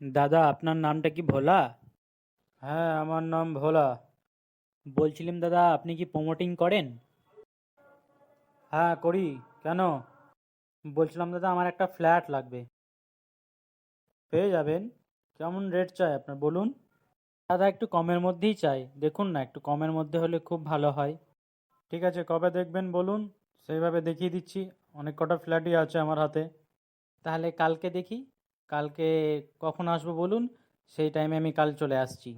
দাদা, আপনার নামটা কি ভোলা? হ্যাঁ, আমার নাম ভোলা। বলছিলাম দাদা, আপনি কি প্রমোটিং করেন? হ্যাঁ, করি। কেন? বলছিলাম দাদা, আমার একটা ফ্ল্যাট লাগবে। পেয়ে যাবেন। কেমন রেট চাই আপনার, বলুন? দাদা, একটু কমের মধ্যেই চাই, দেখুন না, একটু কমের মধ্যে হলে খুব ভালো হয়। ঠিক আছে, কবে দেখবেন বলুন, সেইভাবে দেখিয়ে দিচ্ছি। অনেক কটা ফ্ল্যাটই আছে আমার হাতে। তাহলে কালকে দেখি। কালকে কখন আসবো বলুন, সেই টাইমে আমি কাল চলে আসছি।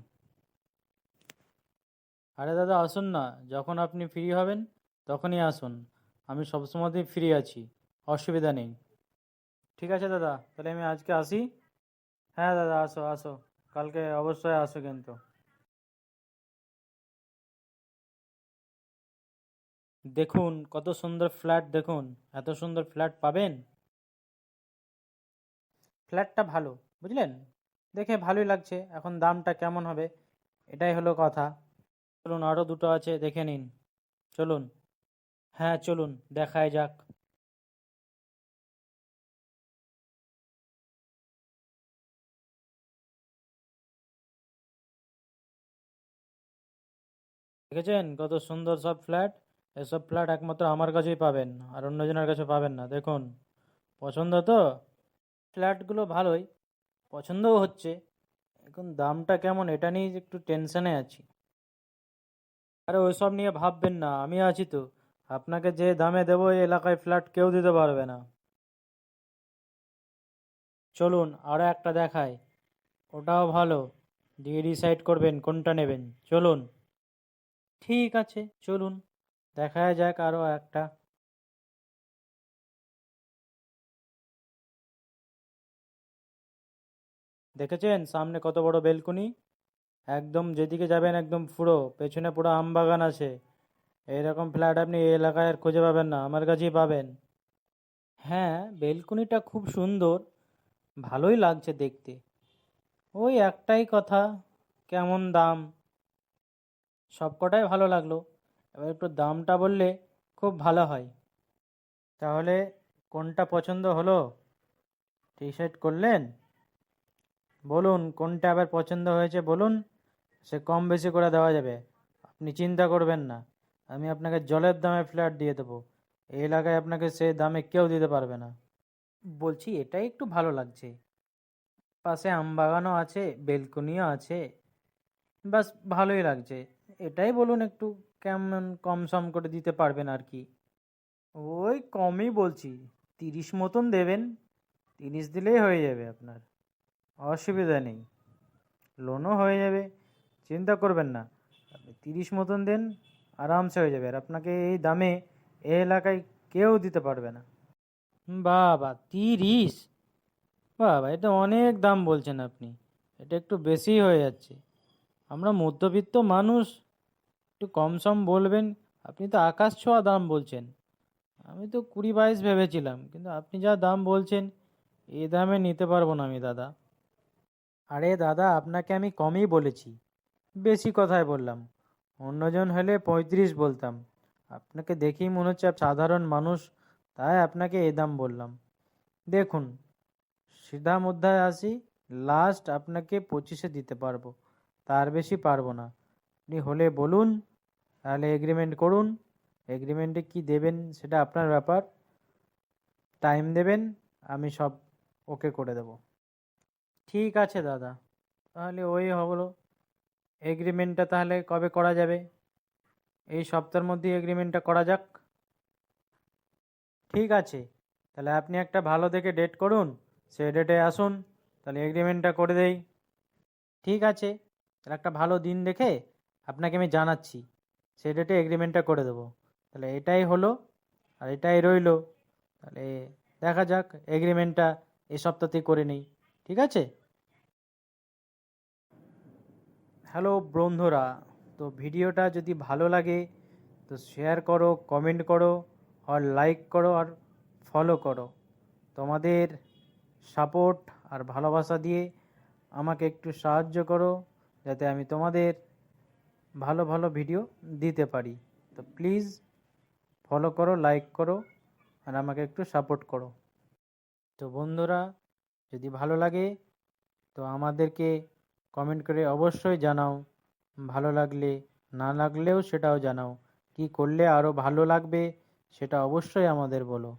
আরে দাদা, আসুন না, যখন আপনি ফ্রি হবেন তখনই আসুন। আমি সবসময়তেই ফ্রি আছি, অসুবিধা নেই। ঠিক আছে দাদা, তাহলে আমি আজকে আসি। হ্যাঁ দাদা, আসো আসো, কালকে অবশ্যই আসো কিন্তু। দেখুন কত সুন্দর ফ্ল্যাট, দেখুন। এত সুন্দর ফ্ল্যাট পাবেন? ফ্ল্যাটটা ভালো, বুঝলেন? দেখে ভালোই লাগছে, এখন দামটা কেমন হবে এটাই হলো কথা। চলুন, আরও দুটো আছে, দেখে নিন। চলুন। হ্যাঁ চলুন, দেখায় যাক। দেখেছেন কত সুন্দর সব ফ্ল্যাট? এসব ফ্ল্যাট একমাত্র আমার কাছেই পাবেন, আর অন্যজনের কাছে পাবেন না, দেখুন। পছন্দ তো? ফ্ল্যাটগুলো ভালোই, পছন্দও হচ্ছে। এখন দামটা কেমন এটা নিয়ে একটু টেনশনে আছি। আরে ওইসব নিয়ে ভাববেন না, আমি আছি তো। আপনাকে যে দামে দেবো এই এলাকায় ফ্ল্যাট কেউ দিতে পারবে না। চলুন আরও একটা দেখায়, ওটাও ভালো। দিয়ে ডিসাইড করবেন কোনটা নেবেন, চলুন। ঠিক আছে, চলুন, দেখা যাক আরও একটা। দেখেছেন সামনে কত বড় বেলকনি? একদম যেদিকে যাবেন একদম পুরো পেছনে পুরো আম বাগান আছে। এইরকম ফ্ল্যাট আপনি এই এলাকায় আর খুঁজে পাবেন না, আমার কাছেই পাবেন। হ্যাঁ, বেলকনিটা খুব সুন্দর, ভালোই লাগছে দেখতে। ওই একটাই কথা, কেমন দাম? সবকটাই ভালো লাগলো, এবার একটু দামটা বললে খুব ভালো হয়। তাহলে কোনটা পছন্দ হলো, ডিসাইড করলেন? বলুন কোনটা আবার পছন্দ হয়েছে বলুন, সে কম বেশি করে দেওয়া যাবে। আপনি চিন্তা করবেন না, আমি আপনাকে জলের দামে ফ্ল্যাট দিয়ে দেবো। এই এলাকায় আপনাকে সে দামে কেউ দিতে পারবে না। বলছি এটাই একটু ভালো লাগছে, পাশে আমবাগানও আছে, বেলকনিও আছে, বাস ভালোই লাগছে। এটাই বলুন একটু, কেমন কম সম করে দিতে পারবেন আর কি? ওই কমই বলছি, 30 মতন দেবেন। 30 দিলেই হয়ে যাবে আপনার, অসুবিধা নেই। লোনও হয়ে যাবে, চিন্তা করবেন না। আপনি 30 মতন দেন, আরামসে হয়ে যাবে। আর আপনাকে এই দামে এই এলাকায় কেউ দিতে পারবে না। বাবা, 30? বাবা, এটা অনেক দাম বলছেন আপনি, এটা একটু বেশি হয়ে যাচ্ছে। আমরা মধ্যবিত্ত মানুষ, একটু কম সম বলবেন। আপনি তো আকাশ ছোঁয়া দাম বলছেন। আমি তো 20-22 ভেবেছিলাম, কিন্তু আপনি যা দাম বলছেন এই দামে নিতে পারবো না আমি দাদা। আরে দাদা, আপনাকে আমি কমই বলেছি, বেশি কথায় বললাম। অন্যজন হলে 35 বলতাম। আপনাকে দেখেই মনে হচ্ছে আপনি সাধারণ মানুষ, তাই আপনাকে এই দাম বললাম। দেখুন, সিধা মুদ্রায় আসি, লাস্ট আপনাকে 25-এ দিতে পারবো, তার বেশি পারবো না। আপনি হলে বলুন, তাহলে এগ্রিমেন্ট করুন। এগ্রিমেন্টে কি দেবেন সেটা আপনার ব্যাপার, টাইম দেবেন, আমি সব ওকে করে দেব। ঠিক আছে দাদা, তাহলে ওই হলো। এগ্রিমেন্টটা তাহলে কবে করা যাবে? এই সপ্তাহের মধ্যে এগ্রিমেন্টটা করা যাক। ঠিক আছে, তাহলে আপনি একটা ভালো দেখে ডেট করুন, সে ডেটে আসুন, তাহলে এগ্রিমেন্টটা করে দেই। ঠিক আছে, তাহলে একটা ভালো দিন দেখে আপনাকে আমি জানাচ্ছি, সে ডেটে এগ্রিমেন্টটা করে দেবো। তাহলে এটাই হলো, আর এটাই রইলো। তাহলে দেখা যাক, এগ্রিমেন্টটা এই সপ্তাহতেই করে নিই। ঠিক আছে। হ্যালো বন্ধুরা, তো ভিডিওটা যদি ভালো লাগে তো শেয়ার করো, কমেন্ট করো, আর লাইক করো, আর ফলো করো। তোমাদের সাপোর্ট আর ভালোবাসা দিয়ে আমাকে একটু সাহায্য করো, যাতে আমি তোমাদের ভালো ভালো ভিডিও দিতে পারি। তো প্লিজ ফলো করো, লাইক করো, আর আমাকে একটু সাপোর্ট করো। তো বন্ধুরা, যদি ভালো লাগে তো আমাদেরকে কমেন্ট করে অবশ্যই জানাও, ভালো লাগলে, না লাগলেও সেটাও জানাও, কি করলে আরও ভালো লাগবে সেটা অবশ্যই আমাদের বলো।